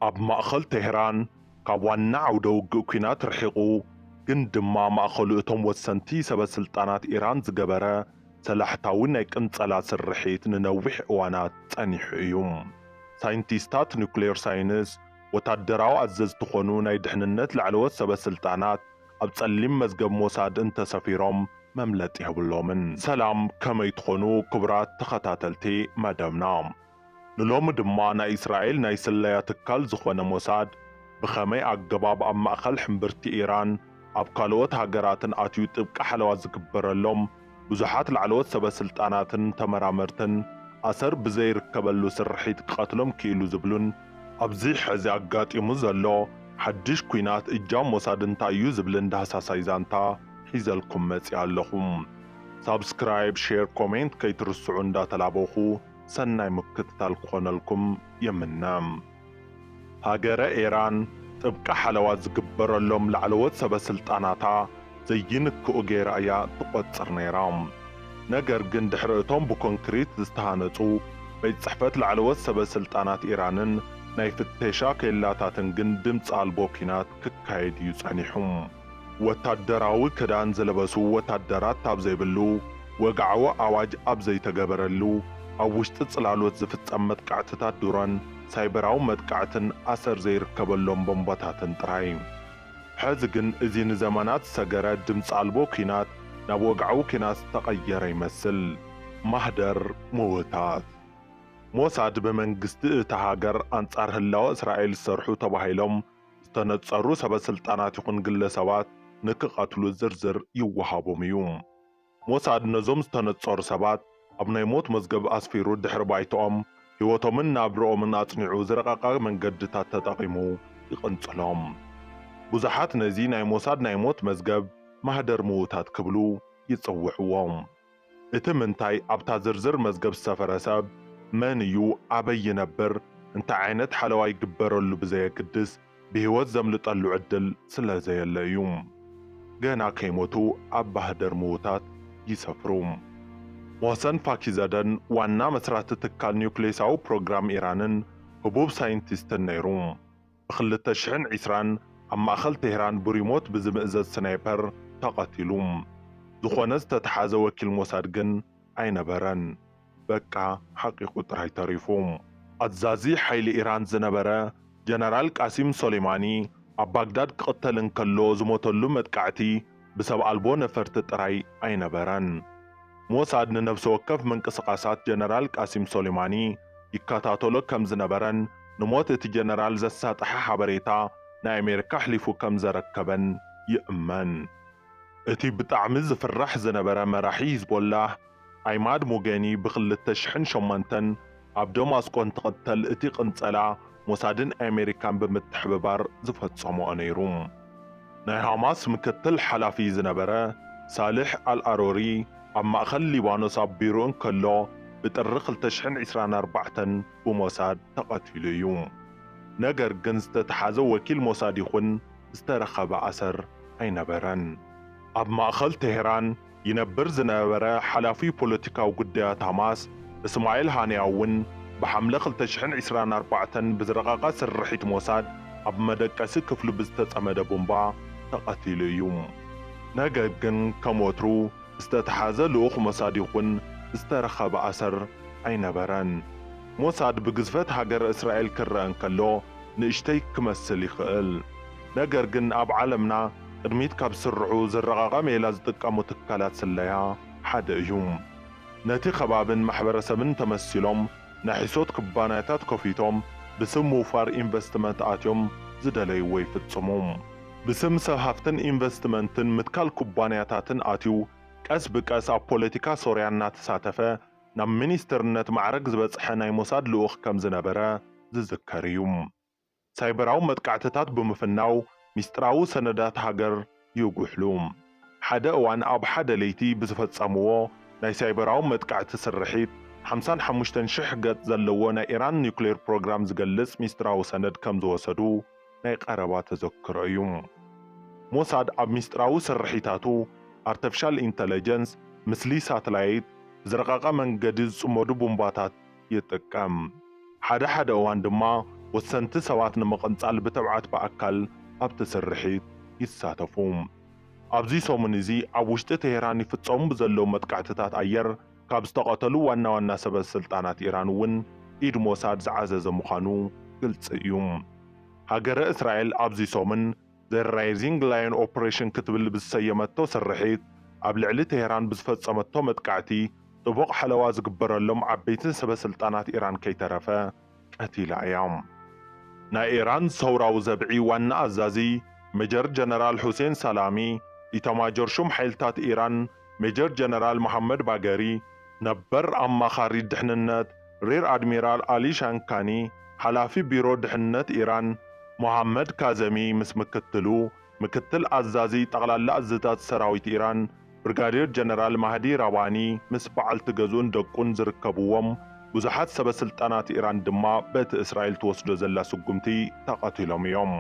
ኣብ ማእኸል ቴህራን ካብ ዋና ዓውደ ውግእ ኩናት ርሒቑ ግን ድማ ማእኸሉ እቶም ወሰንቲ ሰበስልጣናት ኢራን ዝገበረ ሰላሕታዊ ናይ ቅንጸላ ስርሒት ንነዊሕ እዋናት ጸኒሑ እዩ። ሳይንቲስታት ኒውክሌር ሳይንስ ወታደራዊ ኣዘዝቲ ዝኾኑ ናይ ድሕንነት ላዕለዎት ሰበስልጣናት ኣብ ጸሊም መዝገብ ሞሳድ እንተሰፊሮም መምለጥ የብሎምን። ሰላም ከመይ ትኾኑ ክቡራት ተኸታተልቲ መደብና። ንሎሚ ድማ ናይ እስራኤል ናይ ስለያ ትካል ዝኾነ ሞሳድ ብኸመይ ኣገባብ ኣብ ማእኸል ሕምብርቲ ኢራን ኣብ ካልኦት ሃገራትን ኣትዩ ጥብቂ ሓለዋ ዝግበረሎም ብዙሓት ላዕለዎት ሰበስልጣናትን ተመራመርትን ኣሰር ብዘይርከበሉ ስርሒት ክቐትሎም ክኢሉ ዝብሉን ኣብዚ ሕዚ ኣጋጢሙ ዘሎ ሓድሽ ኩናት እጃም ሞሳድ እንታይ እዩ ዝብልን ዳህሳሳይ ዛንታ ሒዘልኩም መፂእ ኣለኹም። ሳብስክራይብ፣ ሼር፣ ኮሜንት ከይትርስዑ እንዳተላበኹ ሰናይ ምክትታል ክኾነልኩም የምነም። ሃገረ ኢራን ጥብቂ ሓለዋ ዝግበረሎም ላዕለዎት ሰበስልጣናታ ዘይንክኡ ጌራ እያ ትቖጽር ነይራ። ነገር ግን ድሕሪ እቶም ብኮንክሪት ዝተሃነጹ ቤት ጽሕፈት ላዕለዎት ሰበስልጣናት ኢራንን ናይ ፍተሻ ኬላታትን ግን ድምፂ ኣልቦ ኩናት ክካየድ እዩ ጸኒሑ። ወታደራዊ ክዳን ዝለበሱ ወታደራት ኣብ ዘይብሉ ወግዓዊ ኣዋጅ ኣብ ዘይተገበረሉ ኣብ ውሽጢ ጽላሎት ዝፍጸም መጥቃዕትታት ድሮን ሳይበራዊ መጥቃዕትን ኣሰር ዘይርከበሎም ቦምባታትን ጥራይ። ሕዚ ግን እዚ ንዘመናት ዝሰገረ ድምፂ ኣልቦ ኩናት ናብ ወግዓዊ ኩናት ዝተቐየረ ይመስል። ማህደር ምውታት ሞሳድ ብመንግስቲ እታ ሃገር ኣንጻር ህላወ እስራኤል ዝሰርሑ ተባሂሎም ዝተነጸሩ ሰበስልጣናት ይኹን ግለሰባት ንክቐትሉ ዝርዝር ይወሃቦም እዩ። ሞሳድ ነዞም ዝተነጸሩ ሰባት ኣብ ናይ ሞት መዝገብ ኣስፊሩ ድሕሪ ባይቶኦም ህይወቶምን ናብርኦምን ኣጽኒዑ ዝረቐቐ መንገድታት ተጠቒሙ ይቕንጽሎም። ብዙሓት ነዚ ናይ ሞሳድ ናይ ሞት መዝገብ ማህደር ምውታት ክብሉ ይጽውዕዎም። እቲ ምንታይ ኣብታ ዝርዝር መዝገብ ዝሰፈረ ሰብ መን እዩ፣ ኣበይ ይነብር፣ እንታይ ዓይነት ሓለዋ ይግበረሉ ብዘየግድስ ብህይወት ዘምልጠሉ ዕድል ስለ ዘየለ እዩ። ገና ከይሞቱ ኣብ ማህደር ምውታት ይሰፍሩ። ሞሰን ፋኪዘደን ዋና መስራቲ ትካል ኒውክሌሳዊ ፕሮግራም ኢራንን ህቡብ ሳይንቲስትን ነይሩ። ብ2020 ኣብ ማእኸል ቴህራን ብሪሞት ብዝምእዘዝ ስናይፐር ተቐቲሉ። ዝኾነ ዝተተሓዘ ወኪል ሞሳድ ግን ኣይነበረን። በቃ ሓቂቁ ጥራይ ተሪፉ። ኣዛዚ ሓይሊ ኢራን ዝነበረ ጀነራል ቃሲም ሶሌማኒ ኣብ ባግዳድ ክቕተል እንከሎ ዝሞተሉ መጥቃዕቲ ብሰብ ኣልቦ ነፈርቲ ጥራይ ኣይነበረን። ሞሳድ ንነብሲ ወከፍ ምንቅስቓሳት ጀነራል ቃሲም ሶሌማኒ ይከታተሎ ከም ዝነበረን ንሞት እቲ ጀነራል ዘሳጥሐ ሓበሬታ ናይ ኣሜሪካ ሕሊፉ ከም ዘረከበን ይእመን። እቲ ብጣዕሚ ዝፍራሕ ዝነበረ መራሒ ሂዝቦላህ ኣይማድ ሙጌኒ ብ2008 ኣብ ደማስቆ እንትቕተል እቲ ቅንጸላ ሞሳድን ኣሜሪካን ብምትሕብባር ዝፈጸምኦ ነይሩ። ናይ ሃማስ ምክትል ሓላፊ ዝነበረ ሳልሕ አልአሮሪ ኣብ ማእኸል ሊባኖስ ኣቢሩ እንከሎ ብጥሪ 2024 ብሞሳድ ተቐቲሉ እዩ። ነገር ግን ዝተተሓዘ ወኪል ሞሳድ ይኹን ዝተረኸበ ኣሰር ኣይነበረን። ኣብ ማእኸል ቴህራን ይነብር ዝነበረ ሓላፊ ፖለቲካዊ ጉዳያት ሃማስ እስማኤል ሃንያ እውን ብሓምለ 2024 ብዝረቐቐ ስርሒት ሞሳድ ኣብ መደቀሲ ክፍሉ ብዝተጸመደ ቦምባ ተቐቲሉ እዩ። ነገር ግን ከም ወትሩ ዝተተሓዘ ልኡኽ ሞሳድ ይኹን ዝተረኸበ ኣሰር ኣይነበረን። ሞሳድ ብግዝፈት ሃገር እስራኤል ክረአ እንከሎ ንእሽተይ ክመስል ይኽእል። ነገር ግን ኣብ ዓለምና ቅድሚት ካብ ዝስርዑ ዝረቐቐ ሜላ ዝጥቀሙ ትካላት ስለያ ሓደ እዩ። ነቲ ከባብን ማሕበረሰብን ተመሲሎም ናይ ሕሶት ኩባንያታት ከፊቶም ብስም ምውፋር ኢንቨስትመንት ኣትዮም ዝደለይዎ ይፍጽሙ። ብስም ሰብ ሃፍትን ኢንቨስትመንትን ምትካል ኩባንያታትን ኣትዩ ቀስ ብቀስ ኣብ ፖለቲካ ሶርያ እናተሳተፈ ናብ ሚኒስትርነት ማዕረግ ዝበጽሐ ናይ ሞሳድ ልኡኽ ከም ዝነበረ ዝዝከር እዩ። ሳይበራዊ መጥቃዕትታት ብምፍናው ሚስጥራዊ ሰነዳት ሃገር ይጉሕሉ። ሓደ እዋን ኣብ ሓደ ለይቲ ብዝፈጸምዎ ናይ ሳይበራዊ መጥቃዕቲ ስርሒት 55,000 ገጽ ዘለዎ ናይ ኢራን ኒውክሌር ፕሮግራም ዝገልጽ ሚስጥራዊ ሰነድ ከም ዝወሰዱ ናይ ቀረባ ተዘክሮ እዩ። ሞሳድ ኣብ ሚስጥራዊ ስርሒታቱ አርቲፊሻል ኢንተለጀንስ ምስሊ ሳተላይት ዝረቐቐ መንገዲ ዝጽመዱ ቦምባታት ይጥቀም። ሓደ እዋን ድማ ወሰንቲ ሰባት ንምቕንጻል ብተብዓት በኣካል ኣብቲ ስርሒት ይሳተፉ። ኣብዚ ሰሙን እዚ ኣብ ውሽጢ ቴሄራን ይፍጸሙ ብዘለዉ መጥቃዕትታት ኣየር ካብ ዝተቐተሉ ዋና ዋና ሰበስልጣናት ኢራን እውን ኢድ ሞሳድ ዝዓዘዘ ምዃኑ ግልጽ እዩ። ሃገረ እስራኤል ኣብዚ ሰሙን ዘ ራይዚንግ ላየን ኦፕሬሽን ክትብል ብዝሰየመቶ ስርሒት ኣብ ልዕሊ ቴሄራን ብዝፈጸመቶ መጥቃዕቲ ጥቡቕ ሓለዋ ዝግበረሎም ዓበይቲ ሰበስልጣናት ኢራን ከይተረፈ ቀቲላ እያ። ናይ ኢራን ሰውራዊ ዘብዒ ዋና ኣዛዚ ሜጀር ጀነራል ሁሴን ሰላሚ፣ ኢታማጆር ሹም ሓይልታት ኢራን ሜጀር ጀነራል መሐመድ ባገሪ፣ ነበር ኣማኻሪ ድሕንነት ሬር ኣድሚራል ኣሊ ሻንካኒ፣ ሓላፊ ቢሮ ድሕንነት ኢራን መሐመድ ካዘሚ ምስ ምክትል ኣዛዚ ጠቕላላ እዝታት ሰራዊት ኢራን ብርጋዴር ጀነራል ማህዲ ራባኒ ምስ በዓልቲ ገዝኡን ደቁን ዝርከብዎም ብዙሓት ሰበስልጣናት ኢራን ድማ በቲ እስራኤል ትወስዶ ዘላ ስጉምቲ ተቐቲሎም እዮም።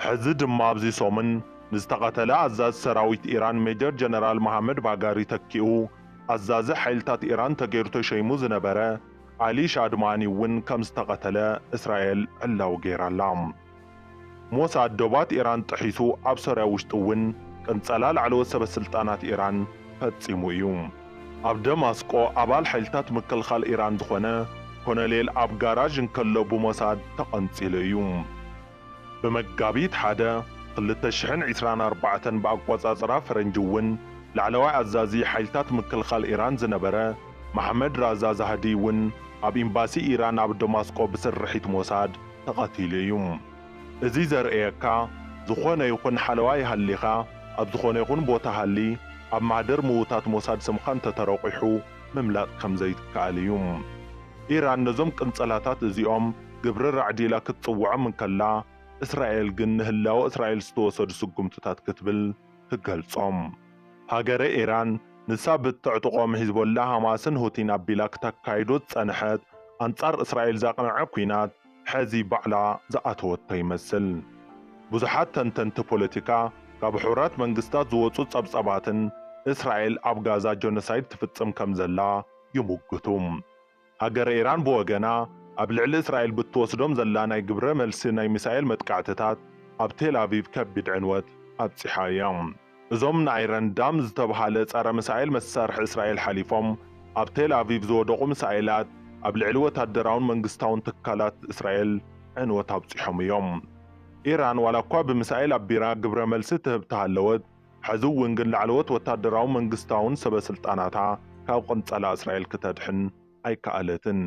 ሕዚ ድማ ኣብዚ ሰሙን ንዝተቐተለ ኣዛዚ ሰራዊት ኢራን ሜጀር ጀነራል መሐመድ ባጋሪ ተኪኡ ኣዛዚ ሓይልታት ኢራን ተገይሩ ተሸይሙ ዝነበረ ኣሊ ሻድማኒ እውን ከም ዝተቐተለ እስራኤል ዕላው ገይራላ። ሞሳድ ዶባት ኢራን ጥሒሱ ኣብ ሶርያ ውሽጢ እውን ቅንጸላ ላዕለዎት ሰበስልጣናት ኢራን ፈጺሙ እዩ። ኣብ ደማስቆ ኣባል ሓይልታት ምክልኻል ኢራን ዝኾነ ኮሎኔል ኣብ ጋራዥ እንከሎ ብሞሳድ ተቐንጺሉ እዩ። ብመጋቢት 1 2024 ብኣቆጻጽራ ፈረንጂ እውን ላዕለዋይ ኣዛዚ ሓይልታት ምክልኻል ኢራን ዝነበረ መሐመድ ራዛ ዛህዲ እውን ኣብ ኤምባሲ ኢራን ኣብ ደማስቆ ብስርሒት ሞሳድ ተቐቲሉ እዩ። እዚ ዘርእየካ ዝኾነ ይኹን ሓለዋ ይሃሊኻ ኣብ ዝኾነ ይኹን ቦታ ሃሊ ኣብ ማህደር ምዉታት ሞሳድ ስምኻ እንተተረቂሑ ምምላጥ ከም ዘይትከኣል እዩ። ኢራን ነዞም ቅንጸላታት እዚኦም ግብሪ ራዕዲላ ክትጽውዖም እንከላ እስራኤል ግን ንህላወ እስራኤል ዝተወሰዱ ስጉምትታት ክትብል ትገልጾም። ሃገረ ኢራን ንሳ ብትዕጥቖም ሂዝቦላ ሃማስን ሁቲን ኣቢላ ክተካይዶ ዝጸንሐት ኣንጻር እስራኤል ዘቕንዐ ኩናት ሕዚ ባዕላ ዝኣተወቶ ይመስል። ብዙሓት ተንተንቲ ፖለቲካ ካብ ሕቡራት መንግስታት ዝወፁ ጸብጸባትን እስራኤል ኣብ ጋዛ ጆኖሳይድ ትፍጽም ከም ዘላ ይምግቱ። ሃገረ ኢራን ብወገና ኣብ ልዕሊ እስራኤል ብትወስዶም ዘላ ናይ ግብረ መልሲ ናይ ሚሳኤል መጥቃዕትታት ኣብ ቴል አቪቭ ከቢድ ዕንወት ኣብፂሓ እያ። እዞም ንኣይረን ዳም ዝተባሃለ ጸረ ሚሳኤል መሳርሒ እስራኤል ሓሊፎም ኣብ ቴል አቪቭ ዝወደቑ ሚሳኤላት ኣብ ልዕሊ ወታደራውን መንግስታውን ትካላት እስራኤል ዕንወት ኣብፂሖም እዮም። ኢራን ዋላ እኳ ብሚሳኤል ኣቢራ ግብረ መልሲ ትህብ ተሃለወት ሕዚ እውን ግን ላዕለዎት ወታደራዊ መንግስታውን ሰበስልጣናታ ካብ ቅንጸላ እስራኤል ክትድሕን ኣይከኣለትን።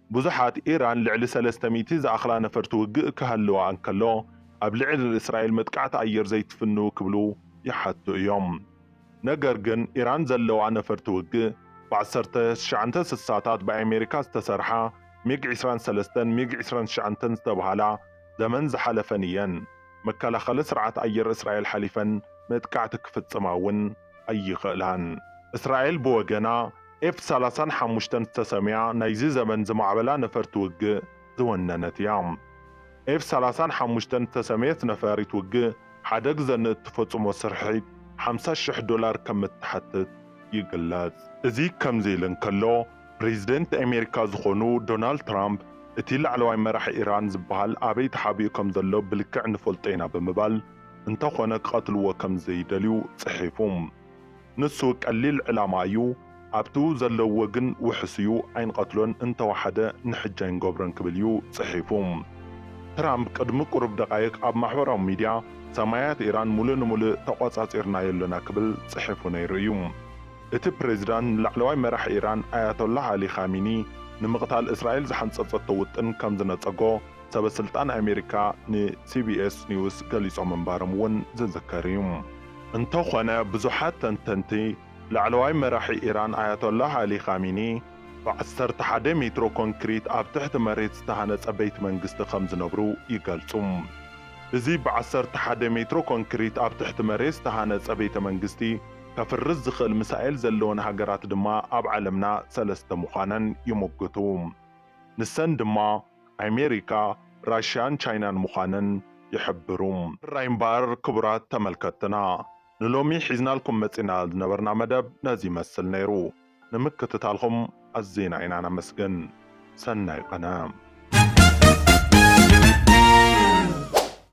ብዙሓት ኢራን ልዕሊ 300 ዝኣኽላ ነፈርቲ ውግእ ክህልዋ እንከሎ ኣብ ልዕሊ እስራኤል መጥቃዕቲ ኣየር ዘይትፍንው ክብሉ ይሓቱ እዮም። ነገር ግን ኢራን ዘለዋ ነፈርቲ ውግእ ብ1960ታት ብኣሜሪካ ዝተሰርሓ ሚግ 23 ሚግ 29 ዝተባሃላ ዘመን ዝሓለፈን እየን። መከላኸሊ ስርዓት ኣየር እስራኤል ሓሊፈን መጥቃዕቲ ክፍጽማ እውን ኣይኽእላን። እስራኤል ብወገና F-35 ዝተሰምያ ናይዚ ዘመን ዝማዕበላ ነፈርቲ ውግእ ዝወነነት እያ። F-35 ዝተሰመየት ነፈሪት ውግእ ሓደ ግዜ ንእትፈጽሞ ስርሒት $50,000 ከም እትሓትት ይግለጽ። እዚ ከምዚ ኢሉ እንከሎ ፕሬዚደንት ኣሜሪካ ዝኾኑ ዶናልድ ትራምፕ እቲ ላዕለዋይ መራሒ ኢራን ዝበሃል ኣበይ ተሓቢኡ ከም ዘሎ ብልክዕ ንፈልጦ ኢና ብምባል እንተኾነ ክቐትልዎ ከም ዘይደልዩ ጽሒፉ። ንሱ ቀሊል ዕላማ እዩ፣ ኣብቱ ዘለዎ ግን ውሕስ እዩ፣ ኣይንቐትሎን፣ እንተወሓደ ንሕጂ ኣይንገብሮን ክብል እዩ ጽሒፉ። ትራምፕ ቅድሚ ቁሩብ ደቓይቕ ኣብ ማሕበራዊ ሚድያ ሰማያት ኢራን ሙሉእ ንሙሉእ ተቆጻጺርናዮ ኣለና ክብል ጽሒፉ ነይሩ እዩ። እቲ ፕሬዚዳንት ላዕለዋይ መራሒ ኢራን ኣያቶላህ ኣሊ ኻሚኒ ንምቕታል እስራኤል ዝሓንጸጸቶ ውጥን ከም ዝነጸጎ ሰበስልጣን ኣሜሪካ ንሲቢኤስ ኒውስ ገሊጾም እምባሮም እውን ዝዝከር እዩ። እንተኾነ ብዙሓት ተንተንቲ ላዕለዋይ መራሒ ኢራን ኣያቶላህ ኣሊ ኻሚኒ ብ11 ሜትሮ ኮንክሪት ኣብ ትሕቲ መሬት ዝተሃነጸ ቤት መንግስቲ ከም ዝነብሩ ይገልጹ። እዚ ብ11 ሜትሮ ኮንክሪት ኣብ ትሕቲ መሬት ዝተሃነጸ ቤተ መንግስቲ ከፍርስ ዝኽእል ሚሳኤል ዘለወን ሃገራት ድማ ኣብ ዓለምና 3 ምዃነን ይምግቱ። ንሰን ድማ ኣሜሪካ፣ ራሽያን ቻይናን ምዃነን ይሕብሩ። ራይ እምበር ክቡራት ተመልከትና ንሎሚ ሒዝናልኩም መጺና ዝነበርና መደብ ነዚ ይመስል ነይሩ። ንምክትታልኩም ኣዝና ኢና ነመስግን። ሰናይ ቀነ።